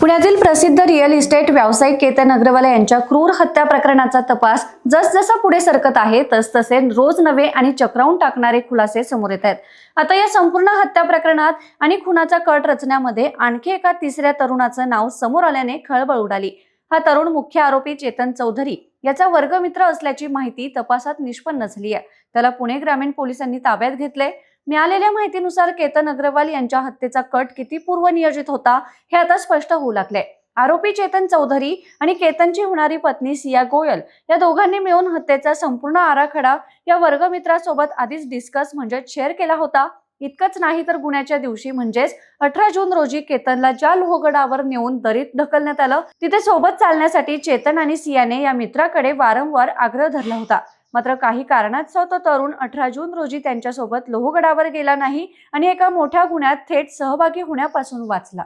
पुण्यातील प्रसिद्ध real estate व्यावसायिक केतन अग्रवाल यांच्या क्रूर हत्या प्रकरणाचा तपास जसजसा पुढे सरकत आहे तसतसे रोज नवे आणि चक्रावून टाकणारे खुलासे समोर येत आहेत। आता या संपूर्ण हत्या प्रकरणात आणि खुनाचा कट रचण्यामध्ये आणखी एका तिसऱ्या तरुणाचं नाव समोर आल्याने खळबळ उडाली। हा तरुण मुख्य आरोपी चेतन चौधरी याचा वर्गमित्र असल्याची माहिती तपासात निष्पन्न झाली आहे। त्याला पुणे ग्रामीण पोलिसांनी ताब्यात घेतले। मिळालेल्या माहितीनुसार केतन अग्रवाल यांच्या हत्येचा कट किती पूर्वनियोजित होता हे आता स्पष्ट होऊ लागले। आरोपी चेतन चौधरी आणि केतनची होणारी पत्नी सिया गोयल या दोघांनी मिळून हत्येचा संपूर्ण आराखडा या वर्गमित्रासोबत आधीच डिस्कस शेअर केला होता। इतकंच नाही तर गुन्ह्याच्या दिवशी म्हणजेच 18 जून रोजी केतनला ज्या लोहगडावर नेऊन दरीत ढकलण्यात आलं तिथे सोबत चालण्यासाठी चेतन आणि सियाने या मित्राकडे वारंवार आग्रह धरला होता। मात्र काही कारणास्तव तो तरुण 18 जून रोजी त्यांच्यासोबत लोहगडावर गेला नाही आणि एका मोठ्या गुन्ह्यात थेट सहभागी होण्यापासून वाचला।